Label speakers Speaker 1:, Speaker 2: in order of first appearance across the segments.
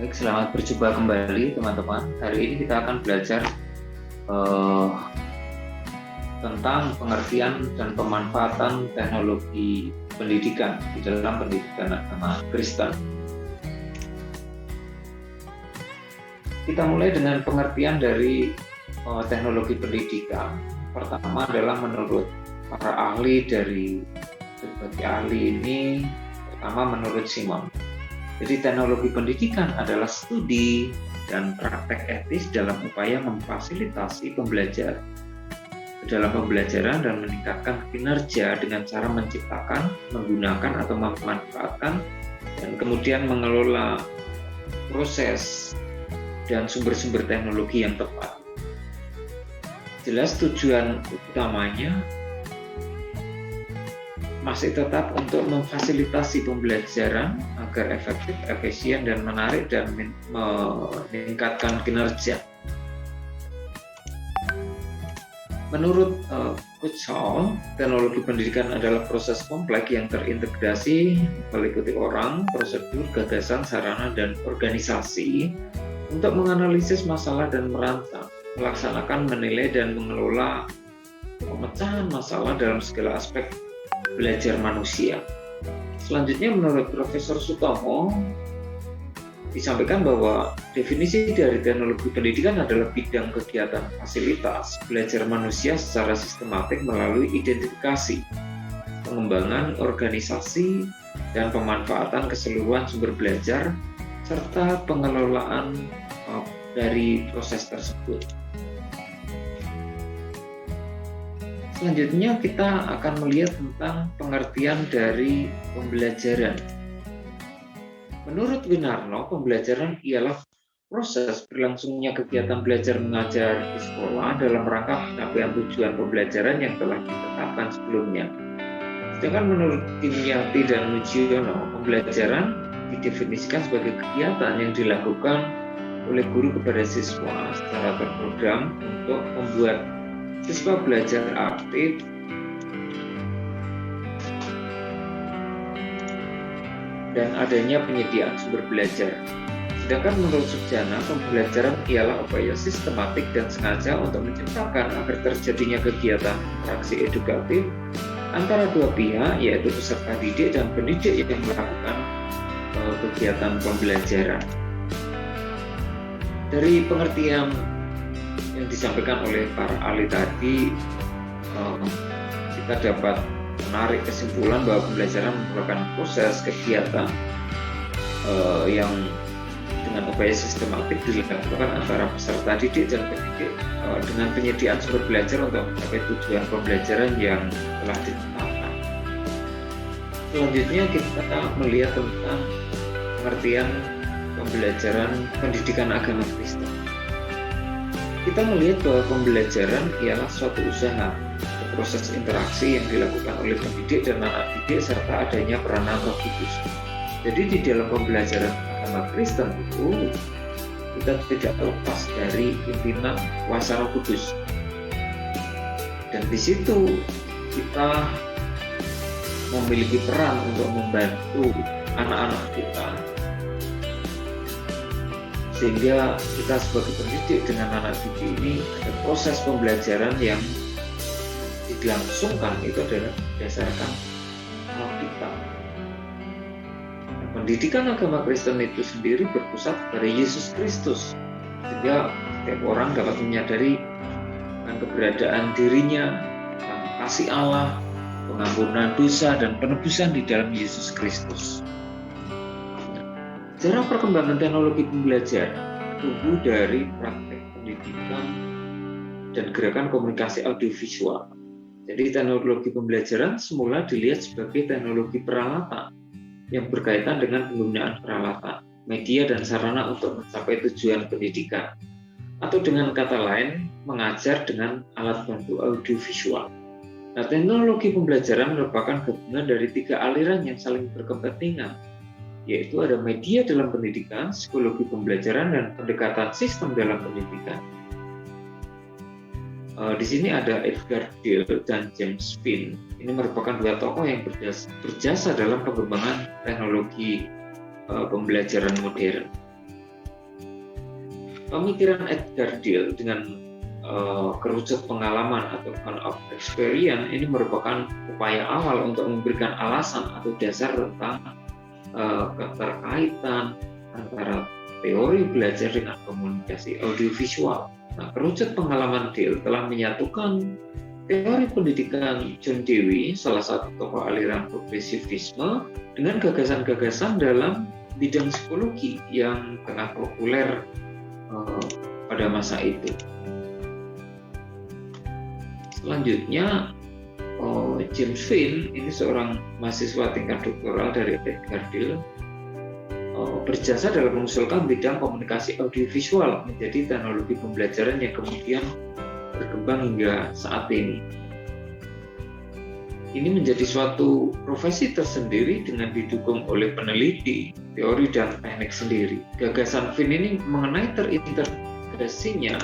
Speaker 1: Baik, selamat berjumpa kembali teman-teman. Hari ini kita akan belajar tentang pengertian dan pemanfaatan teknologi pendidikan di dalam pendidikan agama Kristen. Kita mulai dengan pengertian dari teknologi pendidikan. Pertama adalah menurut para ahli dari berbagai ahli ini, pertama menurut Simon. Jadi teknologi pendidikan adalah studi dan praktek etis dalam upaya memfasilitasi pembelajaran dalam pembelajaran dan meningkatkan kinerja dengan cara menciptakan, menggunakan atau memanfaatkan dan kemudian mengelola proses dan sumber-sumber teknologi yang tepat. Jelas tujuan utamanya masih tetap untuk memfasilitasi pembelajaran agar efektif, efisien, dan menarik dan meningkatkan kinerja. Menurut Kutzall, teknologi pendidikan adalah proses kompleks yang terintegrasi meliputi orang, prosedur, gagasan, sarana, dan organisasi untuk menganalisis masalah dan merancang, melaksanakan, menilai, dan mengelola pemecahan masalah dalam segala aspek belajar manusia. Selanjutnya menurut Profesor Sutomo disampaikan bahwa definisi dari teknologi pendidikan adalah bidang kegiatan fasilitas belajar manusia secara sistematik melalui identifikasi, pengembangan organisasi, dan pemanfaatan keseluruhan sumber belajar serta pengelolaan dari proses tersebut. Selanjutnya kita akan melihat tentang pengertian dari pembelajaran. Menurut Winarno, pembelajaran ialah proses berlangsungnya kegiatan belajar mengajar di sekolah dalam rangka pencapaian tujuan pembelajaran yang telah ditetapkan sebelumnya. Sedangkan menurut Dimyati dan Mujiono, pembelajaran didefinisikan sebagai kegiatan yang dilakukan oleh guru kepada siswa secara terprogram untuk membuat siswa belajar aktif dan adanya penyediaan sumber belajar. Sedangkan menurut Sujana, pembelajaran ialah upaya sistematik dan sengaja untuk menciptakan agar terjadinya kegiatan interaksi edukatif antara dua pihak, yaitu peserta didik dan pendidik yang melakukan kegiatan pembelajaran. Dari pengertian yang disampaikan oleh para ahli tadi, kita dapat menarik kesimpulan bahwa pembelajaran merupakan proses kegiatan yang dengan upaya sistematik dilakukan antara peserta didik dan pendidik dengan penyediaan sumber belajar untuk mencapai tujuan pembelajaran yang telah ditetapkan. Selanjutnya kita melihat tentang pengertian pembelajaran pendidikan agama Kristen. Kita melihat bahwa pembelajaran ialah suatu usaha, proses interaksi yang dilakukan oleh pendidik dan anak didik serta adanya peranan Roh Kudus. Jadi di dalam pembelajaran agama Kristen itu kita tidak lepas dari pimpinan kuasa Roh Kudus. Dan di situ kita memiliki peran untuk membantu anak-anak kita, sehingga kita sebagai pendidik dengan anak didik ini ada proses pembelajaran yang dilangsungkan itu adalah berdasarkan roh kita. Pendidikan agama Kristen itu sendiri berpusat pada Yesus Kristus, sehingga setiap orang dapat menyadari tentang keberadaan dirinya, tentang kasih Allah, pengampunan dosa, dan penebusan di dalam Yesus Kristus. Sejarah perkembangan teknologi pembelajaran tumbuh dari praktek pendidikan dan gerakan komunikasi audiovisual. Jadi teknologi pembelajaran semula dilihat sebagai teknologi peralatan yang berkaitan dengan penggunaan peralatan, media, dan sarana untuk mencapai tujuan pendidikan. Atau dengan kata lain, mengajar dengan alat bantu audiovisual. Nah, teknologi pembelajaran merupakan gabungan dari tiga aliran yang saling berkepentingan, yaitu ada media dalam pendidikan, psikologi pembelajaran, dan pendekatan sistem dalam pendidikan. Di sini ada Edgar Dale dan James Finn. Ini merupakan dua tokoh yang berjasa dalam pengembangan teknologi pembelajaran modern. Pemikiran Edgar Dill dengan kerucut pengalaman atau account of experience ini merupakan upaya awal untuk memberikan alasan atau dasar tentang keterkaitan antara teori belajar dengan komunikasi audiovisual. Nah, kerucut pengalaman Dill telah menyatukan teori pendidikan John Dewey, salah satu tokoh aliran progresivisme, dengan gagasan-gagasan dalam bidang psikologi yang tengah populer pada masa itu. Selanjutnya, James Finn, ini seorang mahasiswa tingkat doktoral dari Edgar Dill, berjasa dalam mengusulkan bidang komunikasi audiovisual menjadi teknologi pembelajaran yang kemudian berkembang hingga saat ini. Ini menjadi suatu profesi tersendiri dengan didukung oleh peneliti, teori dan teknik sendiri. Gagasan Finn ini mengenai terintegrasinya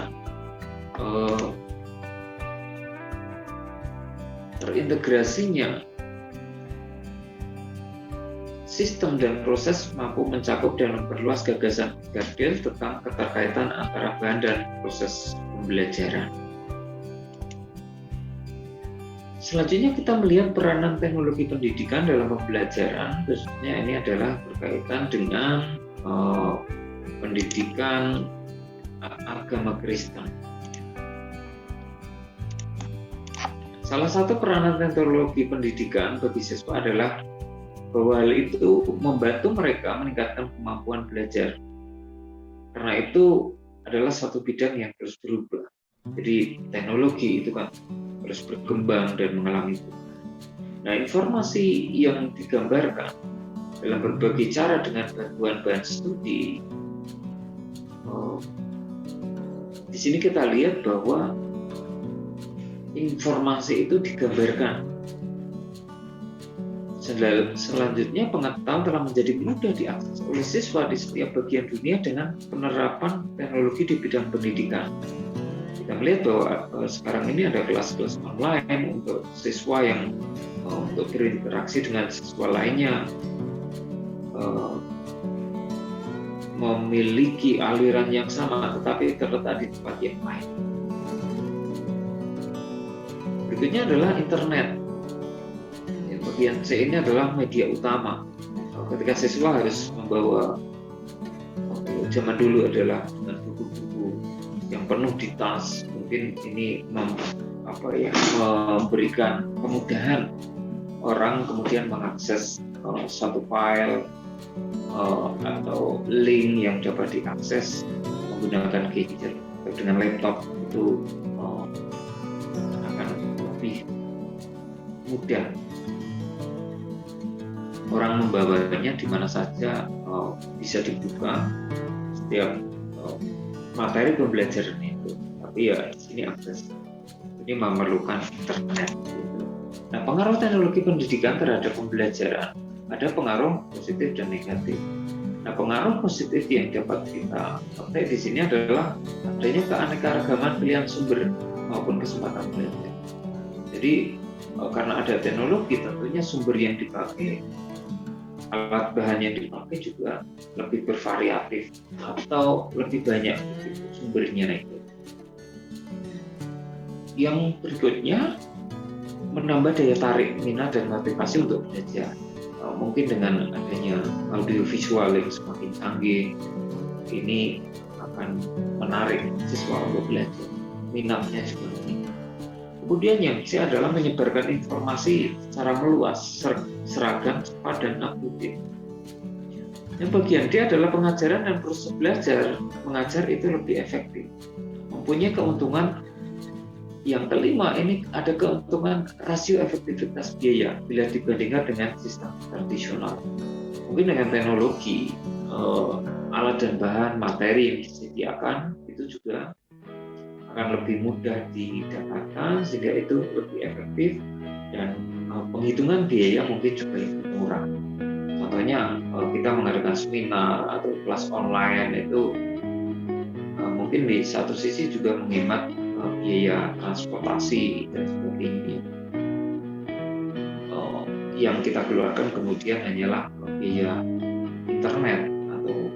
Speaker 1: sistem dan proses mampu mencakup dan memperluas gagasan Edgar Dill tentang keterkaitan antara bahan dan proses pembelajaran. Selanjutnya kita melihat peranan teknologi pendidikan dalam pembelajaran, khususnya ini adalah berkaitan dengan pendidikan agama Kristen. Salah satu peranan teknologi pendidikan bagi siswa adalah bahwa hal itu membantu mereka meningkatkan kemampuan belajar. Karena itu adalah satu bidang yang terus berubah. Jadi teknologi itu kan terus berkembang dan mengalami itu. Nah, informasi yang digambarkan dalam berbagai cara dengan bantuan bahan studi, di sini kita lihat bahwa informasi itu digambarkan. Selanjutnya, pengetahuan telah menjadi mudah diakses oleh siswa di setiap bagian dunia dengan penerapan teknologi di bidang pendidikan. Kita melihat bahwa sekarang ini ada kelas-kelas online untuk siswa yang untuk berinteraksi dengan siswa lainnya, memiliki aliran yang sama tetapi terletak di tempat yang lain. Berikutnya adalah internet. Bagian C ini adalah media utama. Ketika siswa harus membawa, zaman dulu adalah dengan buku-buku yang penuh di tas, mungkin ini memberikan kemudahan orang kemudian mengakses satu file atau link yang dapat diakses menggunakan gadget. Dengan laptop itu akan lebih mudah. Orang membawanya di mana saja, bisa dibuka setiap materi pembelajaran itu. Tapi ya ini akses, ini memerlukan internet. Nah, pengaruh teknologi pendidikan terhadap pembelajaran ada pengaruh positif dan negatif. Nah, pengaruh positif yang dapat kita pakai di sini adalah adanya keanekaragaman pilihan sumber maupun kesempatan belajar. Jadi karena ada teknologi, tentunya sumber yang dipakai, alat bahan yang dipakai juga lebih bervariatif atau lebih banyak sumbernya itu. Yang berikutnya, menambah daya tarik, minat dan motivasi untuk belajar. Mungkin dengan adanya audiovisual yang semakin canggih, ini akan menarik siswa untuk belajar. Minatnya juga meningkat. Kemudian yang C adalah menyebarkan informasi secara meluas, seragam, cepat, dan up-to-date. Yang bagian D adalah pengajaran dan proses belajar. Mengajar itu lebih efektif. Mempunyai keuntungan yang kelima, ini ada keuntungan rasio efektivitas biaya bila dibandingkan dengan sistem tradisional. Mungkin dengan teknologi, alat dan bahan materi yang disediakan itu juga akan lebih mudah didapatkan sehingga itu lebih efektif dan penghitungan biaya mungkin juga lebih murah. Contohnya kita mengadakan seminar atau kelas online itu mungkin di satu sisi juga menghemat biaya transportasi dan sebagainya. Yang kita keluarkan kemudian hanyalah biaya internet atau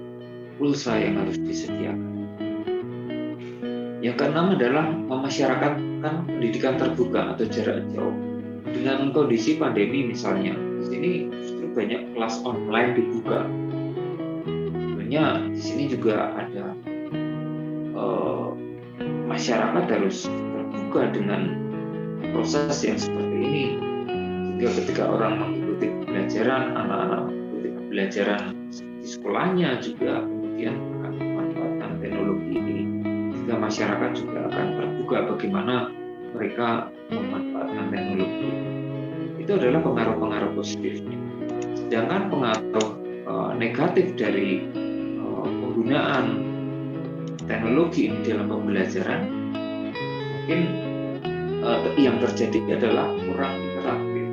Speaker 1: pulsa yang harus disediakan. Yang keenam adalah memasyarakatkan pendidikan terbuka atau jarak jauh. Dengan kondisi pandemi misalnya, di sini justru banyak kelas online dibuka. Sebenarnya di sini juga ada masyarakat harus terbuka dengan proses yang seperti ini, sehingga ketika orang mengikuti pembelajaran, anak-anak mengikuti pembelajaran di sekolahnya juga kemudian akan memanfaatkan teknologi ini, sehingga masyarakat juga akan terbuka bagaimana mereka memanfaatkan teknologi. Itu adalah pengaruh-pengaruh positifnya. Sedangkan pengaruh negatif dari penggunaan teknologi ini dalam pembelajaran, mungkin yang terjadi adalah kurang interaktif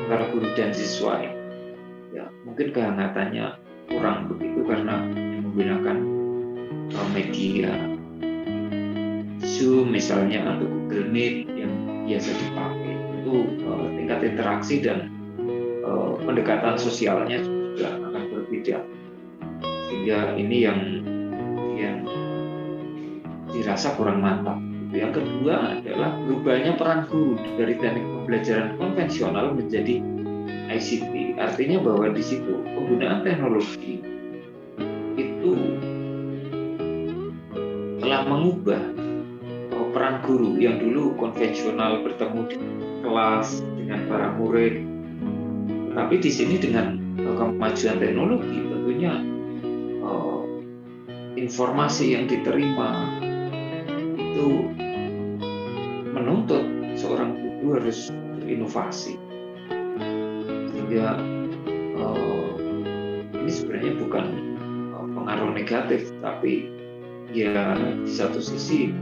Speaker 1: antara guru dan siswa. Ya, mungkin kehangatannya kurang begitu karena menggunakan media Zoom misalnya atau Google Meet yang biasa dipakai. Itu tingkat interaksi dan pendekatan sosialnya juga akan berbeda, sehingga ini yang dirasa kurang mantap. Yang kedua adalah berubahnya peran guru dari teknik pembelajaran konvensional menjadi ICT. Artinya bahwa di situ penggunaan teknologi itu telah mengubah peran guru yang dulu konvensional bertemu di kelas dengan para murid. Tapi di sini dengan kemajuan teknologi tentunya informasi yang diterima itu menuntut seorang guru harus berinovasi, sehingga ini sebenarnya bukan pengaruh negatif, tapi ya di satu sisi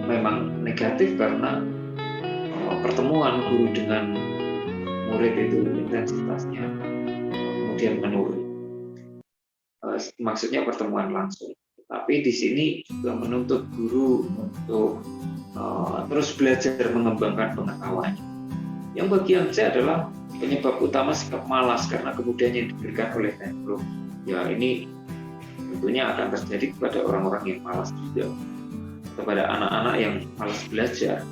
Speaker 1: memang negatif karena pertemuan guru dengan murid itu intensitasnya kemudian menurun. Maksudnya pertemuan langsung. Tapi di sini juga menuntut guru untuk terus belajar mengembangkan pengetahuannya. Yang bagian C adalah penyebab utama sikap malas karena kemudahan yang diberikan oleh teknologi. Ya, ini tentunya akan terjadi kepada orang-orang yang malas juga, kepada anak-anak yang malas belajar.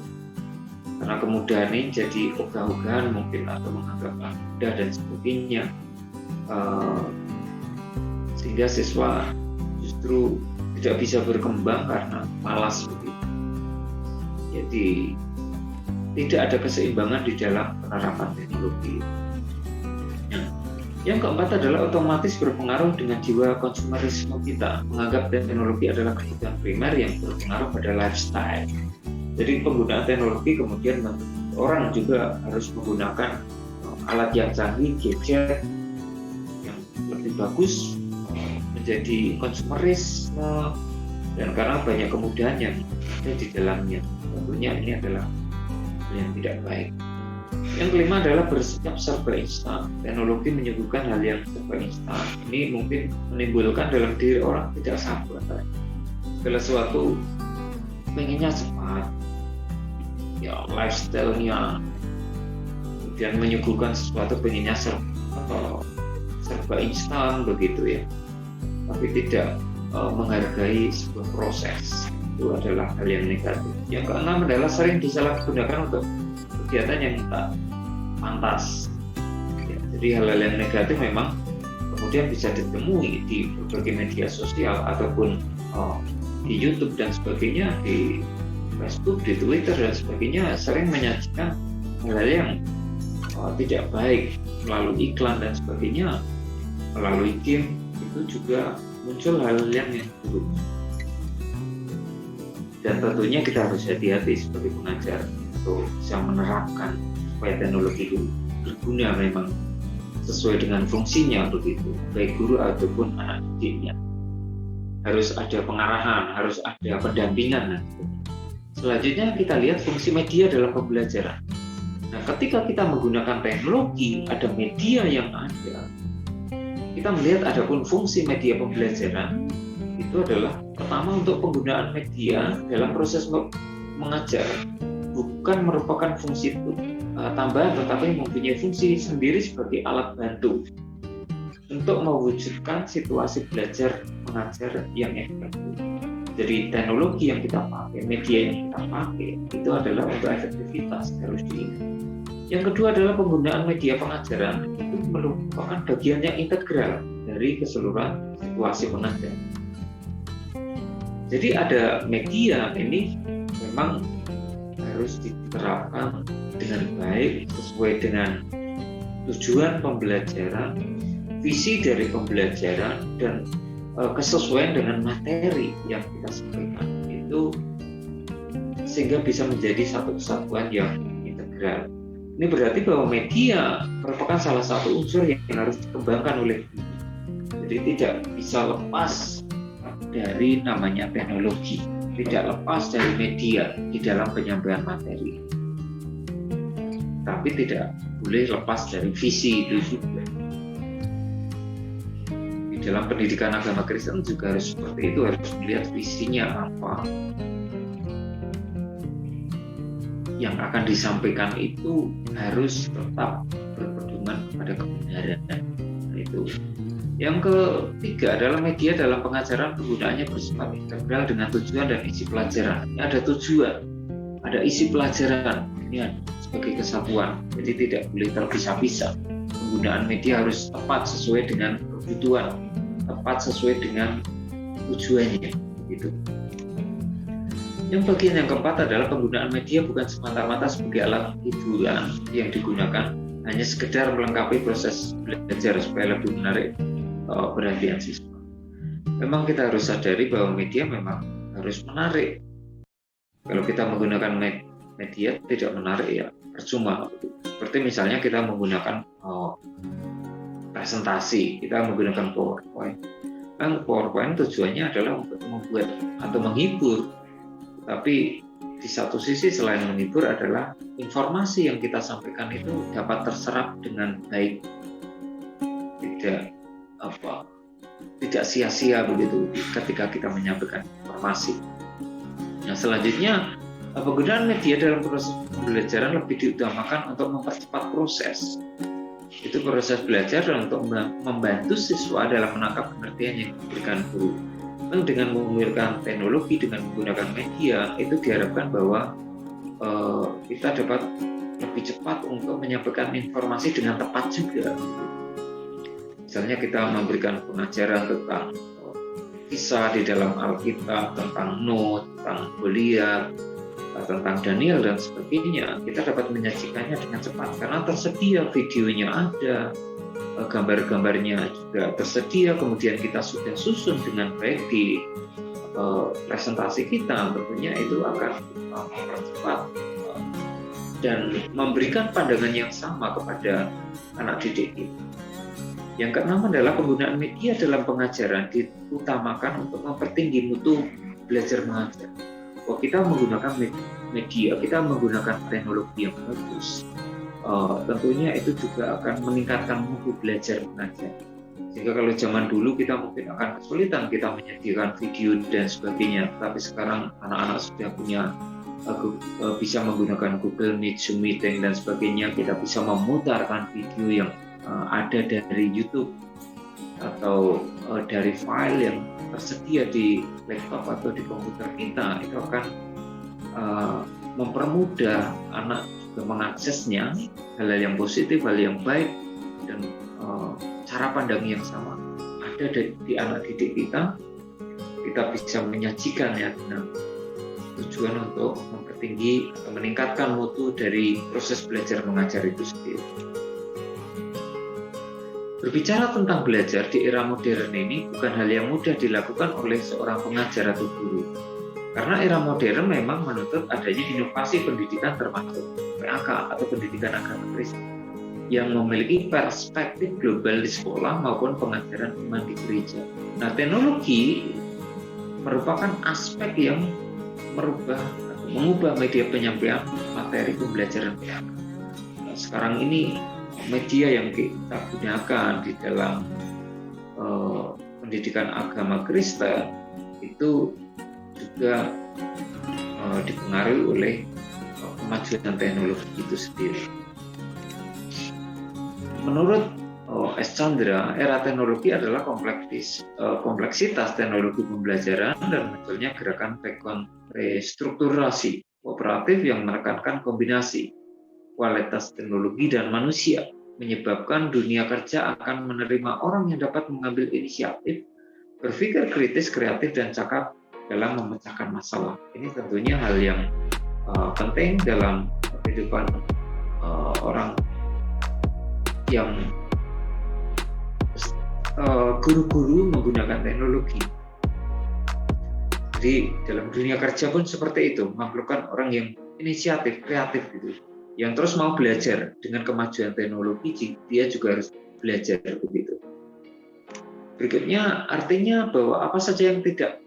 Speaker 1: Karena kemudahan ini jadi ogah-ogahan mungkin atau menganggap mudah dan sebagainya, sehingga siswa justru tidak bisa berkembang karena malas begitu. Jadi tidak ada keseimbangan di dalam penerapan teknologi. Yang keempat adalah otomatis berpengaruh dengan jiwa konsumerisme kita, menganggap teknologi adalah kebutuhan primer yang berpengaruh pada lifestyle. Jadi penggunaan teknologi kemudian orang juga harus menggunakan alat yang canggih, gadget yang lebih bagus, menjadi konsumerisme, dan karena banyak kemudahan yang ada di dalamnya. Tentunya ini adalah hal yang tidak baik. Yang kelima adalah bersikap serba instan. Teknologi menyuguhkan hal yang serba instan. Ini mungkin menimbulkan dalam diri orang tidak sabar. Segala sesuatu pengennya cepat, ya lifestyle-nya, kemudian menyuguhkan sesuatu pengennya serba instan begitu ya. Tapi tidak menghargai sebuah proses, itu adalah hal yang negatif. Yang keenam adalah sering disalahgunakan untuk kegiatan yang tak pantas. Ya, jadi hal-hal yang negatif memang kemudian bisa ditemui di berbagai media sosial ataupun di YouTube dan sebagainya, di Facebook, di Twitter dan sebagainya, sering menyajikan hal-hal yang tidak baik melalui iklan dan sebagainya, melalui game. Itu juga muncul hal yang buruk, dan tentunya kita harus hati-hati sebagai pengajar untuk bisa menerapkan supaya teknologi itu berguna memang sesuai dengan fungsinya begitu, baik guru ataupun anak didiknya. Harus ada pengarahan, harus ada pendampingan. Selanjutnya kita lihat fungsi media dalam pembelajaran. Nah, ketika kita menggunakan teknologi, ada media yang ada, kita melihat adapun fungsi media pembelajaran itu adalah pertama untuk penggunaan media dalam proses mengajar, bukan merupakan fungsi tambahan, tetapi mempunyai fungsi sendiri sebagai alat bantu untuk mewujudkan situasi belajar mengajar yang efektif. Jadi teknologi yang kita pakai, media yang kita pakai itu adalah untuk efektivitas, harus diingat. Yang kedua adalah penggunaan media pengajaran itu merupakan bagian yang integral dari keseluruhan situasi pengajar. Jadi ada media ini memang harus diterapkan dengan baik sesuai dengan tujuan pembelajaran, visi dari pembelajaran, dan kesesuaian dengan materi yang kita sampaikan itu, sehingga bisa menjadi satu kesatuan yang integral. Ini berarti bahwa media merupakan salah satu unsur yang harus dikembangkan oleh guru. Jadi tidak bisa lepas dari namanya teknologi, tidak lepas dari media di dalam penyampaian materi, tapi tidak boleh lepas dari visi itu juga. Di dalam pendidikan agama Kristen juga harus seperti itu, harus melihat visinya apa, yang akan disampaikan itu harus tetap berpedoman kepada kebenaran. Itu. Yang ketiga adalah media dalam pengajaran penggunaannya bersifat integral dengan tujuan dan isi pelajaran. Ini ada tujuan, ada isi pelajaran, ini sebagai kesatuan. Jadi tidak boleh terpisah-pisah. Penggunaan media harus tepat sesuai dengan kebutuhan, tepat sesuai dengan tujuannya. Gitu. Yang bagian yang keempat adalah penggunaan media bukan semata-mata sebagai alat hiburan yang digunakan hanya sekedar melengkapi proses belajar supaya lebih menarik perhatian siswa. Memang kita harus sadari bahwa media memang harus menarik. Kalau kita menggunakan media tidak menarik, ya percuma. Seperti misalnya kita menggunakan presentasi, kita menggunakan PowerPoint. PowerPoint tujuannya adalah untuk membuat atau menghibur. Tapi di satu sisi selain menghibur adalah informasi yang kita sampaikan itu dapat terserap dengan baik, tidak sia-sia begitu ketika kita menyampaikan informasi. Nah, selanjutnya penggunaan media dalam proses pembelajaran lebih diutamakan untuk mempercepat proses. Itu proses belajar dan untuk membantu siswa dalam menangkap pengertian yang diberikan guru. Dengan menggunakan teknologi, dengan menggunakan media, itu diharapkan bahwa kita dapat lebih cepat untuk menyampaikan informasi dengan tepat juga. Misalnya kita memberikan pengajaran tentang kisah di dalam Alkitab, tentang Nuh, tentang Goliat, tentang Daniel dan sebagainya, kita dapat menyajikannya dengan cepat karena tersedia videonya ada, gambar-gambarnya juga tersedia, kemudian kita sudah susun dengan baik di presentasi kita. Tentunya itu akan mempercepat dan memberikan pandangan yang sama kepada anak didik kita. Yang keenam adalah penggunaan media dalam pengajaran diutamakan untuk mempertinggi mutu belajar mengajar. Kalau kita menggunakan media, kita menggunakan teknologi yang bagus, tentunya itu juga akan meningkatkan mutu belajar mengajar. Sehingga kalau zaman dulu kita mungkin akan kesulitan kita menyediakan video dan sebagainya, tapi sekarang anak-anak sudah punya bisa menggunakan Google Meet, Zoom Meeting dan sebagainya. Kita bisa memutarkan video yang ada dari YouTube atau dari file yang tersedia di laptop atau di komputer kita. Itu akan mempermudah anak juga mengaksesnya, hal yang positif, hal yang baik, dan cara pandang yang sama ada di anak didik kita. Kita bisa menyajikannya dengan tujuan untuk mempertinggi atau meningkatkan mutu dari proses belajar mengajar itu sendiri. Berbicara tentang belajar di era modern ini bukan hal yang mudah dilakukan oleh seorang pengajar atau guru. Karena era modern memang menuntut adanya inovasi pendidikan termasuk PAK atau pendidikan agama Kristen yang memiliki perspektif global di sekolah maupun pengajaran iman di gereja. Nah, teknologi merupakan aspek yang mengubah media penyampaian materi pembelajaran PAK. Nah, sekarang ini media yang kita gunakan di dalam pendidikan agama Kristen itu juga dipengaruhi oleh kemajuan teknologi itu sendiri. Menurut S. Chandra, era teknologi adalah kompleksitas teknologi pembelajaran dan munculnya gerakan restrukturasi kooperatif yang menekankan kombinasi kualitas teknologi dan manusia, menyebabkan dunia kerja akan menerima orang yang dapat mengambil inisiatif, berpikir kritis, kreatif, dan cakap dalam memecahkan masalah. Ini tentunya hal yang penting dalam kehidupan orang yang guru-guru menggunakan teknologi. Jadi dalam dunia kerja pun seperti itu, memerlukan orang yang inisiatif, kreatif gitu, yang terus mau belajar dengan kemajuan teknologi. Dia juga harus belajar begitu. Berikutnya artinya bahwa apa saja yang tidak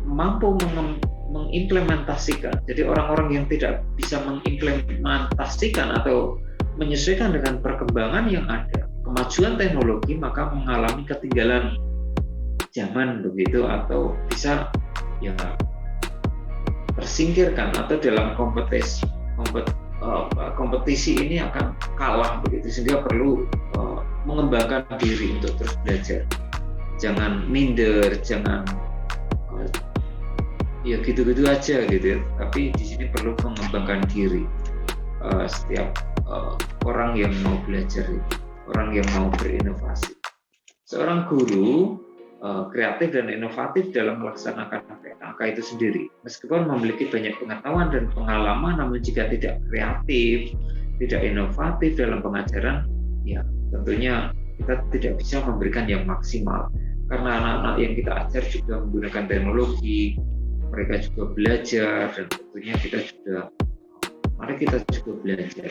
Speaker 1: mampu mengimplementasikan, jadi orang-orang yang tidak bisa mengimplementasikan atau menyesuaikan dengan perkembangan yang ada, kemajuan teknologi, maka mengalami ketinggalan zaman begitu, atau bisa ya tersingkirkan, atau dalam kompetisi ini akan kalah begitu, sehingga perlu mengembangkan diri untuk terus belajar. Jangan minder, jangan ya gitu-gitu aja gitu ya. Tapi di sini perlu mengembangkan diri setiap orang yang mau belajar, orang yang mau berinovasi. Seorang guru kreatif dan inovatif dalam melaksanakan PKK itu sendiri. Meskipun memiliki banyak pengetahuan dan pengalaman, namun jika tidak kreatif, tidak inovatif dalam pengajaran, ya tentunya kita tidak bisa memberikan yang maksimal. Karena anak-anak yang kita ajar juga menggunakan teknologi, mereka juga belajar, dan tentunya mari kita juga belajar.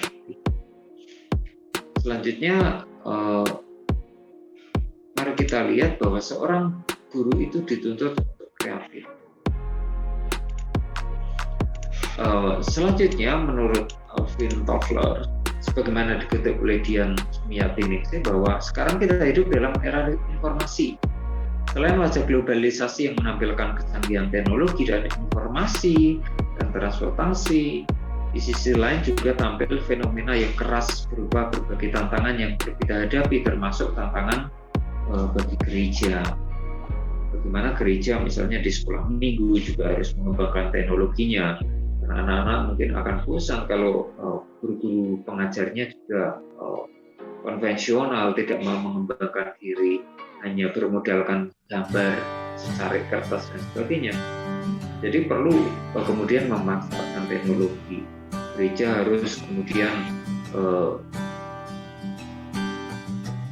Speaker 1: Selanjutnya, mari kita lihat bahwa seorang guru itu dituntut untuk kreatif. Selanjutnya, menurut Alvin Toffler, sebagaimana dikutip oleh Dian Sumiati, bahwa sekarang kita hidup dalam era informasi. Selain wajah globalisasi yang menampilkan kecanggihan teknologi dan informasi dan transportasi, di sisi lain juga tampil fenomena yang keras berupa berbagai tantangan yang perlu kita hadapi, termasuk tantangan bagi gereja. Bagaimana gereja misalnya di sekolah minggu juga harus mengembangkan teknologinya. Karena anak-anak mungkin akan bosan kalau guru-guru pengajarnya juga konvensional, tidak mau mengembangkan diri, hanya bermodalkan gambar, secari kertas dan sebagainya. Jadi perlu kemudian memanfaatkan teknologi. Gereja harus kemudian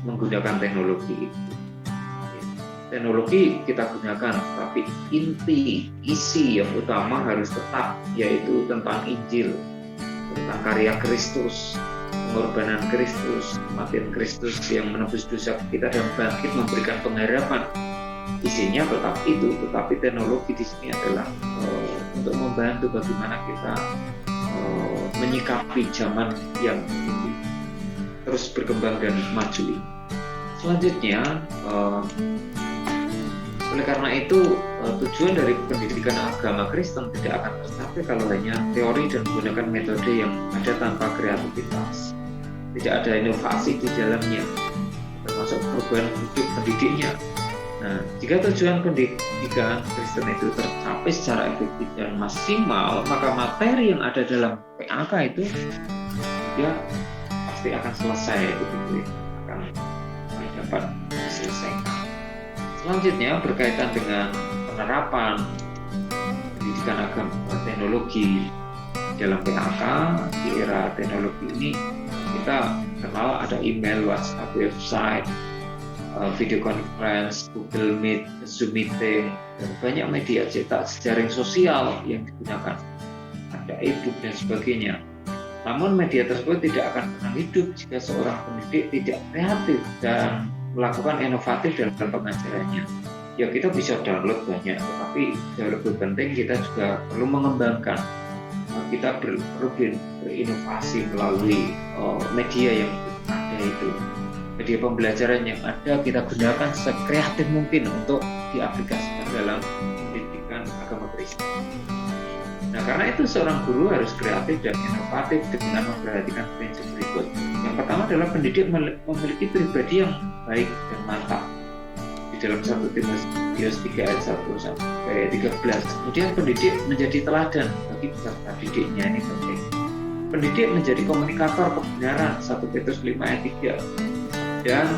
Speaker 1: menggunakan teknologi itu. Teknologi kita gunakan, tapi isi yang utama harus tetap, yaitu tentang Injil, tentang karya Kristus, pengorbanan Kristus, kematian Kristus yang menebus dosa kita dan bangkit memberikan pengharapan. Isinya tetap itu, tetapi teknologi di sini adalah untuk membantu bagaimana kita menyikapi zaman yang terus berkembang dan maju ini. Selanjutnya, oleh karena itu, tujuan dari pendidikan agama Kristen tidak akan tercapai kalau hanya teori dan menggunakan metode yang ada tanpa kreativitas. Tidak ada inovasi di dalamnya, termasuk perubahan hidup pendidiknya. Nah, jika tujuan pendidikan Kristen itu tercapai secara efektif dan maksimal, maka materi yang ada dalam PAK itu juga pasti akan selesai, akan dapat diselesaikan. Selanjutnya berkaitan dengan penerapan pendidikan agama teknologi dalam PAK di era teknologi ini, kita kenal ada email, WhatsApp, website, video conference, Google Meet, Zoom meeting, dan banyak media cetak, jejaring sosial yang digunakan, ada e-book dan sebagainya. Namun media tersebut tidak akan pernah hidup jika seorang pendidik tidak kreatif dan melakukan inovatif dalam pengajarannya. Ya, kita bisa download banyak, tetapi jauh lebih penting kita juga perlu mengembangkan. Kita perlu berinovasi melalui media yang ada itu. Media pembelajaran yang ada kita gunakan sekreatif mungkin untuk diaplikasikan dalam pendidikan agama Kristen. Nah, Nah, karena itu seorang guru harus kreatif dan inovatif dengan memperhatikan prinsip berikut. Yang pertama adalah pendidik memiliki pribadi yang baik dan mantap. Di dalam 1 Timotius 3 ayat 1 sampai 13. Kemudian pendidik menjadi teladan bagi peserta didiknya, ini penting. Pendidik menjadi komunikator kebenaran, 1 Petrus 5 ayat 3. Dan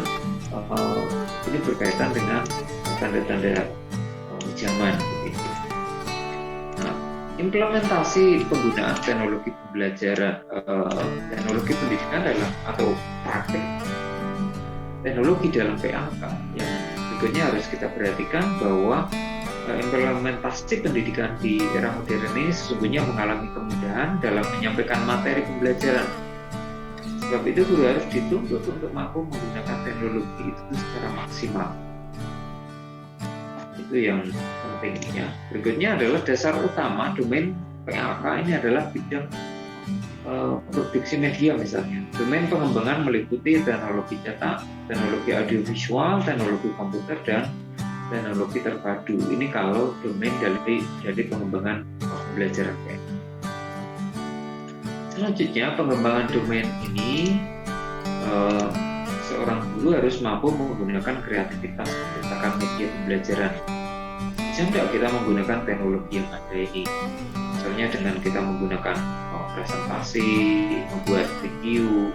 Speaker 1: ini berkaitan dengan tanda-tanda zaman. Nah, implementasi penggunaan teknologi pembelajaran, teknologi pendidikan atau praktik teknologi dalam PAK yang berikutnya harus kita perhatikan bahwa implementasi pendidikan di era modern ini sesungguhnya mengalami kemudahan dalam menyampaikan materi pembelajaran. Sebab itu guru harus dituntut untuk mampu menggunakan teknologi itu secara maksimal. Itu yang pentingnya. Berikutnya adalah dasar utama domain PAK ini adalah bidang produksi media misalnya. Domain pengembangan meliputi teknologi cetak, teknologi audiovisual, teknologi komputer, dan teknologi terpadu. Ini kalau domain dari pengembangan pembelajaran PAK. Selanjutnya, pengembangan domain ini seorang guru harus mampu menggunakan kreativitas menciptakan media pembelajaran. Bisa tidak kita menggunakan teknologi yang ada ini? Misalnya dengan kita menggunakan presentasi, membuat video,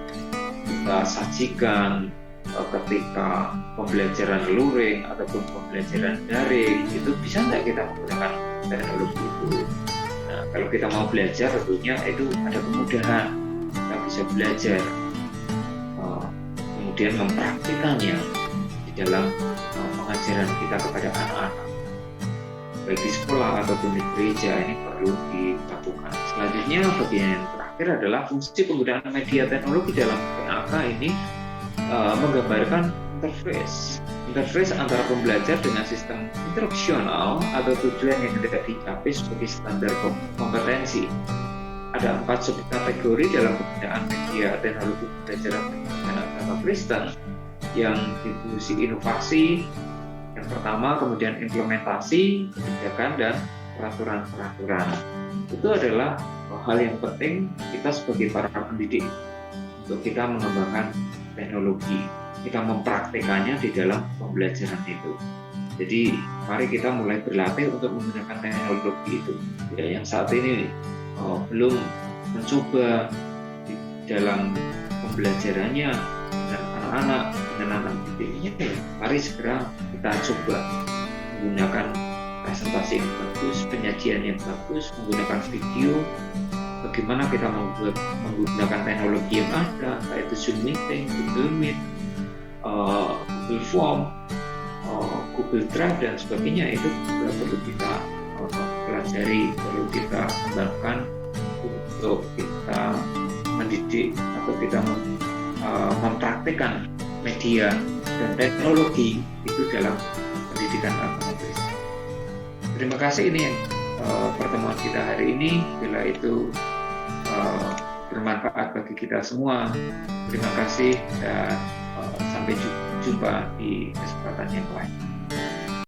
Speaker 1: kita sajikan ketika pembelajaran luring ataupun pembelajaran daring, itu bisa tidak kita menggunakan teknologi itu? Nah, kalau kita mau belajar tentunya itu ada kemudahan, kita bisa belajar, kemudian mempraktikannya di dalam pengajaran kita kepada anak-anak, baik di sekolah ataupun di gereja. Ini perlu dilakukan. Selanjutnya, bagian yang terakhir adalah fungsi penggunaan media teknologi dalam PAK ini menggambarkan interface antara pembelajar dengan sistem instruksional atau tujuan yang tidak dicapai sebagai standar kompetensi. Ada 4 subkategori dalam penggunaan media teknologi pembelajaran pendidikan agama Kristen yang difusi inovasi. Yang pertama, kemudian implementasi, kebijakan, dan peraturan-peraturan. Itu adalah hal yang penting kita sebagai para pendidik untuk kita mengembangkan teknologi, kita mempraktikannya di dalam pembelajaran itu. Jadi mari kita mulai berlatih untuk menggunakan teknologi itu. Ya, yang saat ini belum mencoba di dalam pembelajarannya dengan anak-anak, dengan anak didiknya, ya, mari segera kita coba menggunakan presentasi yang bagus, penyajian yang bagus, menggunakan video. Bagaimana kita menggunakan teknologi yang ada, entah itu Zoom Meeting, Google Meet, Google Form, Google Drive, dan sebagainya. Itu juga perlu kita pelajari, perlu kita kembangkan untuk kita mendidik atau kita mempraktikkan media dan teknologi itu dalam pendidikan agama Kristen. Terima kasih, ini pertemuan kita hari ini. Bila itu bermanfaat bagi kita semua, terima kasih dan sampai jumpa di kesempatan yang lain.